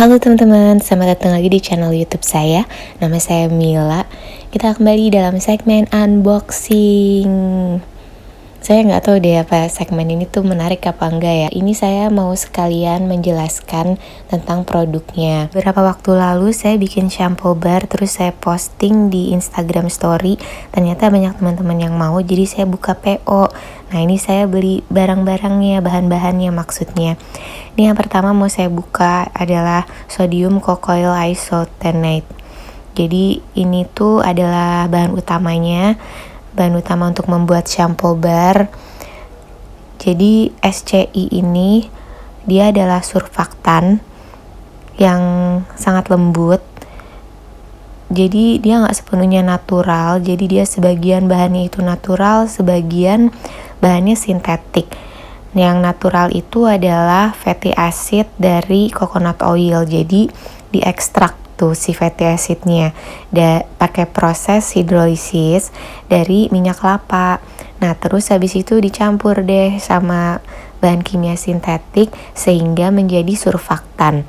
Halo teman-teman, selamat datang lagi di channel YouTube saya. Nama saya Mila. Kita kembali dalam segmen unboxing. Saya nggak tahu deh apa segmen ini tuh menarik apa enggak ya. Ini saya mau sekalian menjelaskan tentang produknya. Beberapa waktu lalu saya bikin shampoo bar, terus saya posting di Instagram Story. Ternyata banyak teman-teman yang mau, jadi saya buka PO. Nah ini saya beli barang-barangnya, bahan-bahannya maksudnya. Ini yang pertama mau saya buka adalah sodium cocoyl isotoniate. Jadi ini tuh adalah bahan utamanya, bahan utama untuk membuat shampoo bar. Jadi SCI ini dia adalah surfaktan yang sangat lembut. Jadi dia nggak sepenuhnya natural. Jadi dia sebagian bahannya itu natural, sebagian bahannya sintetik. Yang natural itu adalah fatty acid dari coconut oil. Jadi diekstrak tuh si fatty acidnya pakai proses hidrolisis dari minyak kelapa. Nah terus habis itu dicampur deh sama bahan kimia sintetik sehingga menjadi surfaktan.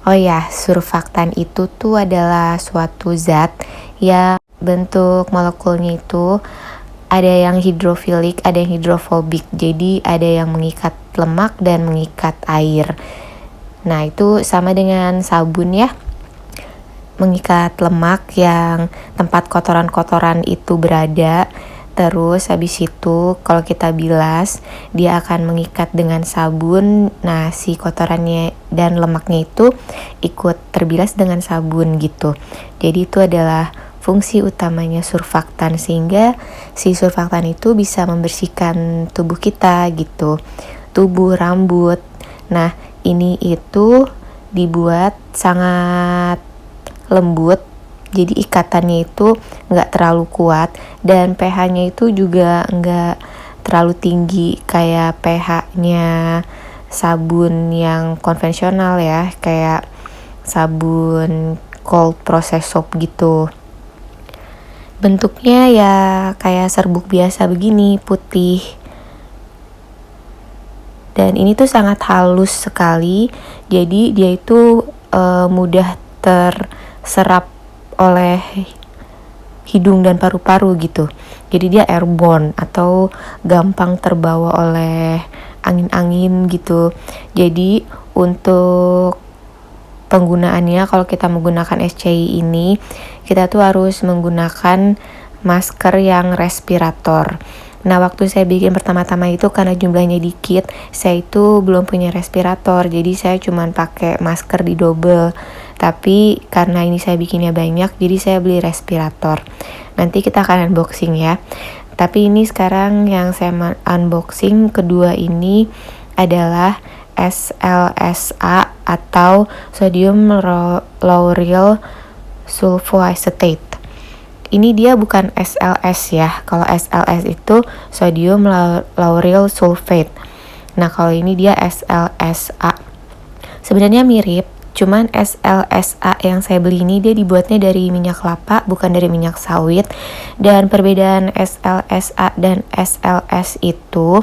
Oh ya, surfaktan itu tuh adalah suatu zat yang bentuk molekulnya itu ada yang hidrofilik, ada yang hidrofobik. Jadi ada yang mengikat lemak dan mengikat air. Nah itu sama dengan sabun ya, mengikat lemak yang tempat kotoran-kotoran itu berada. Terus habis itu kalau kita bilas, dia akan mengikat dengan sabun. Nah si kotorannya dan lemaknya itu ikut terbilas dengan sabun gitu. Jadi itu adalah fungsi utamanya surfaktan, sehingga si surfaktan itu bisa membersihkan tubuh kita gitu, tubuh, rambut. Nah ini itu dibuat sangat lembut, jadi ikatannya itu nggak terlalu kuat dan pH-nya itu juga nggak terlalu tinggi kayak pH-nya sabun yang konvensional ya, kayak sabun cold process soap gitu. Bentuknya ya kayak serbuk biasa begini, putih. Dan ini tuh sangat halus sekali, jadi dia itu mudah terserap oleh hidung dan paru-paru gitu. Jadi dia airborne atau gampang terbawa oleh angin-angin gitu. Jadi untuk penggunaannya, kalau kita menggunakan SCI ini, kita tuh harus menggunakan masker yang respirator. Nah waktu saya bikin pertama-tama itu karena jumlahnya dikit, saya itu belum punya respirator, jadi saya cuma pakai masker di double. Tapi karena ini saya bikinnya banyak, jadi saya beli respirator. Nanti kita akan unboxing ya. Tapi ini sekarang yang saya unboxing kedua ini adalah SLSA atau sodium lauryl sulfoacetate. Ini dia bukan SLS ya. Kalau SLS itu sodium lauryl sulfate. Nah, kalau ini dia SLSA. Sebenarnya mirip, cuman SLSA yang saya beli ini dia dibuatnya dari minyak kelapa, bukan dari minyak sawit. Dan perbedaan SLSA dan SLS itu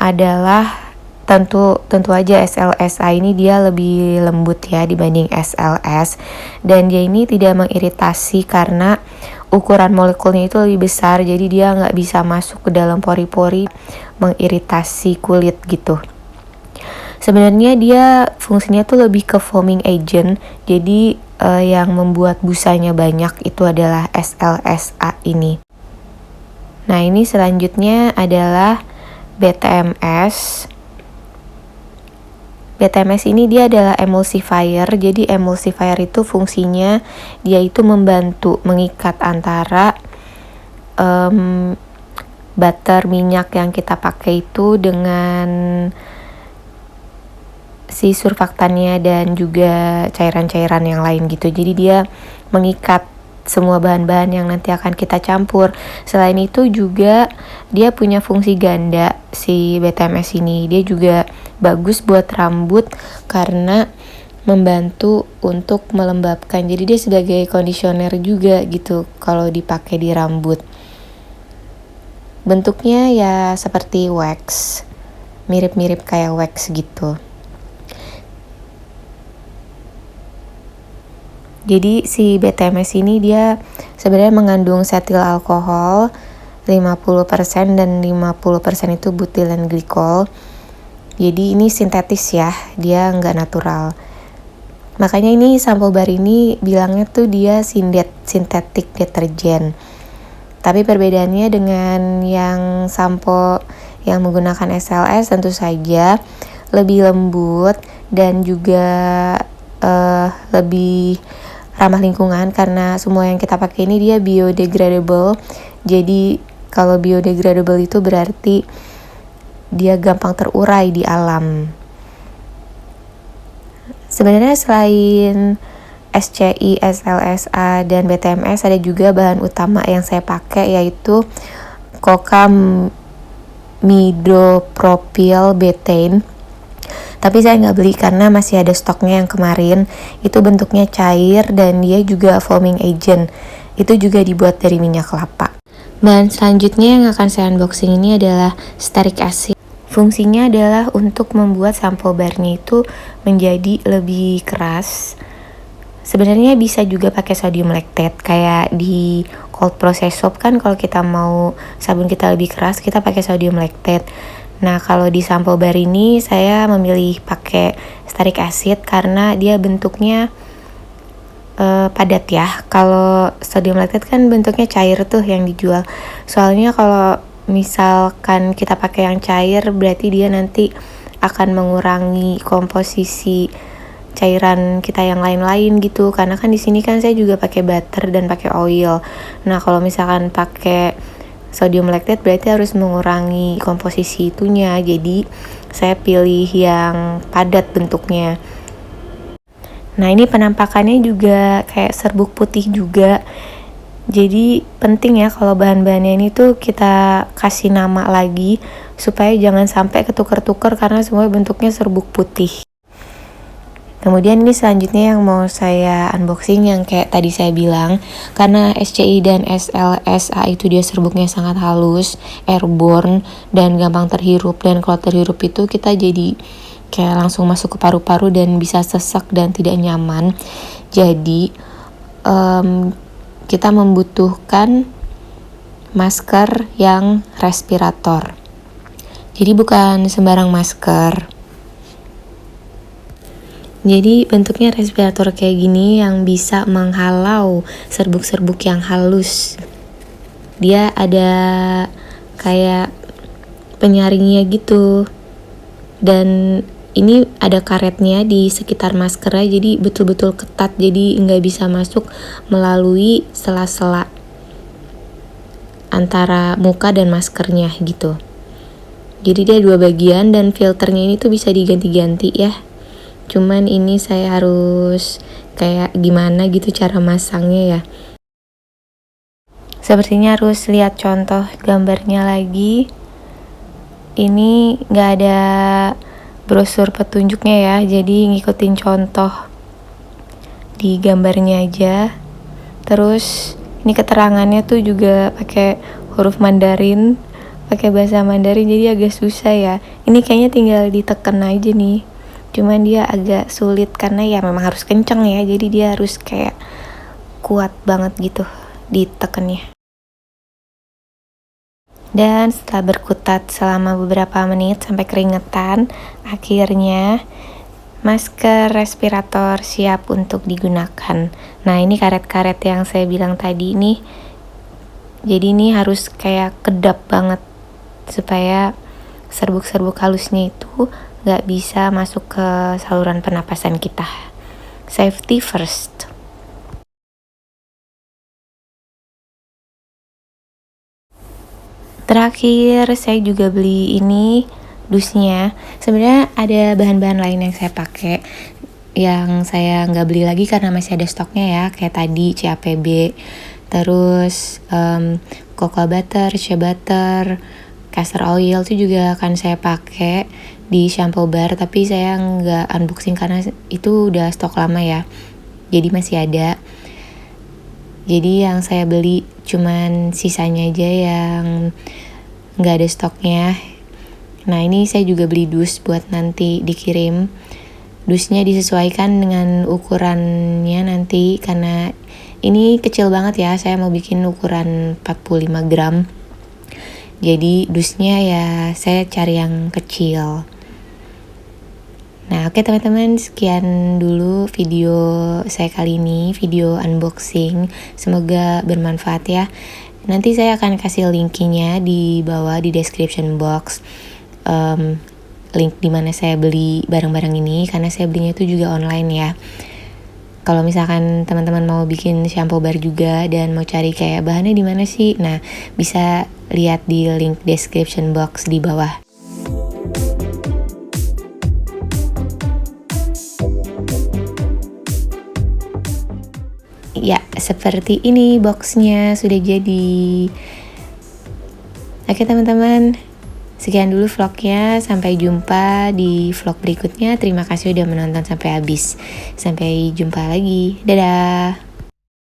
adalah tentu aja SLSA ini dia lebih lembut ya dibanding SLS, dan dia ini tidak mengiritasi karena ukuran molekulnya itu lebih besar, jadi dia nggak bisa masuk ke dalam pori-pori mengiritasi kulit gitu. Sebenarnya dia fungsinya tuh lebih ke foaming agent, jadi yang membuat busanya banyak itu adalah SLSA ini. Nah ini selanjutnya adalah BTMS. BTMS ini dia adalah emulsifier. Jadi emulsifier itu fungsinya dia itu membantu mengikat antara butter minyak yang kita pakai itu dengan si surfaktannya dan juga cairan-cairan yang lain gitu. Jadi dia mengikat semua bahan-bahan yang nanti akan kita campur. Selain itu juga dia punya fungsi ganda si BTMS ini. Dia juga bagus buat rambut karena membantu untuk melembabkan. Jadi dia sebagai conditioner juga gitu kalau dipakai di rambut. Bentuknya ya seperti wax, mirip-mirip kayak wax gitu. Jadi si BTMS ini dia sebenarnya mengandung setil alkohol 50% dan 50% itu butilen glikol. Jadi ini sintetis ya, dia nggak natural. Makanya ini sampo bar ini bilangnya tuh dia sintetik deterjen. Tapi perbedaannya dengan yang sampo yang menggunakan SLS tentu saja lebih lembut dan juga lebih ramah lingkungan karena semua yang kita pakai ini dia biodegradable. Jadi kalau biodegradable itu berarti dia gampang terurai di alam. Sebenarnya selain SCI, SLSA, dan BTMS ada juga bahan utama yang saya pakai yaitu cocamidopropyl betaine. Tapi saya nggak beli karena masih ada stoknya yang kemarin. Itu bentuknya cair dan dia juga foaming agent. Itu juga dibuat dari minyak kelapa. Bahan selanjutnya yang akan saya unboxing ini adalah stearic acid. Fungsinya adalah untuk membuat sampo barnya itu menjadi lebih keras. Sebenarnya bisa juga pakai sodium lactate kayak di cold process soap kan, kalau kita mau sabun kita lebih keras kita pakai sodium lactate. Nah kalau di sampo bar ini saya memilih pakai stearic acid karena dia bentuknya padat ya. Kalau sodium lactate kan bentuknya cair tuh yang dijual. Soalnya kalau misalkan kita pakai yang cair berarti dia nanti akan mengurangi komposisi cairan kita yang lain-lain gitu, karena kan di sini kan saya juga pakai butter dan pakai oil. Nah kalau misalkan pakai sodium lactate berarti harus mengurangi komposisi itunya, jadi saya pilih yang padat bentuknya. Nah ini penampakannya juga kayak serbuk putih juga. Jadi penting ya kalau bahan-bahannya ini tuh kita kasih nama lagi supaya jangan sampai ketukar-tukar karena semua bentuknya serbuk putih. Kemudian ini selanjutnya yang mau saya unboxing yang kayak tadi saya bilang, karena SCI dan SLSA itu dia serbuknya sangat halus, airborne, dan gampang terhirup. Dan kalau terhirup itu kita jadi kayak langsung masuk ke paru-paru dan bisa sesak dan tidak nyaman. Jadi kita membutuhkan masker yang respirator. Jadi bukan sembarang masker. Jadi bentuknya respirator kayak gini yang bisa menghalau serbuk-serbuk yang halus. Dia ada kayak penyaringnya gitu. Dan ini ada karetnya di sekitar maskernya, jadi betul-betul ketat, jadi nggak bisa masuk melalui sela-sela antara muka dan maskernya gitu. Jadi dia dua bagian dan filternya ini tuh bisa diganti-ganti ya. Cuman ini saya harus kayak gimana gitu cara masangnya ya. Sepertinya harus lihat contoh gambarnya lagi. Ini nggak ada brosur petunjuknya ya, jadi ngikutin contoh di gambarnya aja. Terus ini keterangannya tuh juga pakai huruf Mandarin, pakai bahasa Mandarin, jadi agak susah ya. Ini kayaknya tinggal ditekan aja nih. Cuman dia agak sulit karena ya memang harus kenceng ya, jadi dia harus kayak kuat banget gitu ditekannya. Dan setelah berkutat selama beberapa menit sampai keringetan, akhirnya masker respirator siap untuk digunakan. Nah ini karet-karet yang saya bilang tadi nih, jadi ini harus kayak kedap banget supaya serbuk-serbuk halusnya itu gak bisa masuk ke saluran pernapasan kita. Safety first. Terakhir saya juga beli ini dusnya. Sebenarnya ada bahan-bahan lain yang saya pakai yang saya nggak beli lagi karena masih ada stoknya ya, kayak tadi CAPB, terus cocoa butter, shea butter, castor oil itu juga akan saya pakai di shampoo bar, tapi saya nggak unboxing karena itu udah stok lama ya, jadi masih ada. Jadi yang saya beli cuman sisanya aja yang nggak ada stoknya. Nah ini saya juga beli dus buat nanti dikirim. dusnya disesuaikan dengan ukurannya nanti, karena ini kecil banget ya, saya mau bikin ukuran 45 gram. Jadi dusnya ya saya cari yang kecil. Nah oke teman-teman, sekian dulu video saya kali ini, video unboxing. Semoga bermanfaat ya. Nanti saya akan kasih linknya di bawah di description box. Link dimana saya beli barang-barang ini, karena saya belinya itu juga online ya. Kalau misalkan teman-teman mau bikin shampoo bar juga dan mau cari kayak bahannya di mana sih, nah bisa lihat di link description box di bawah. Ya, seperti ini boxnya sudah jadi. Oke teman-teman, sekian dulu vlognya. Sampai jumpa di vlog berikutnya. Terima kasih udah menonton sampai habis. Sampai jumpa lagi. Dadah.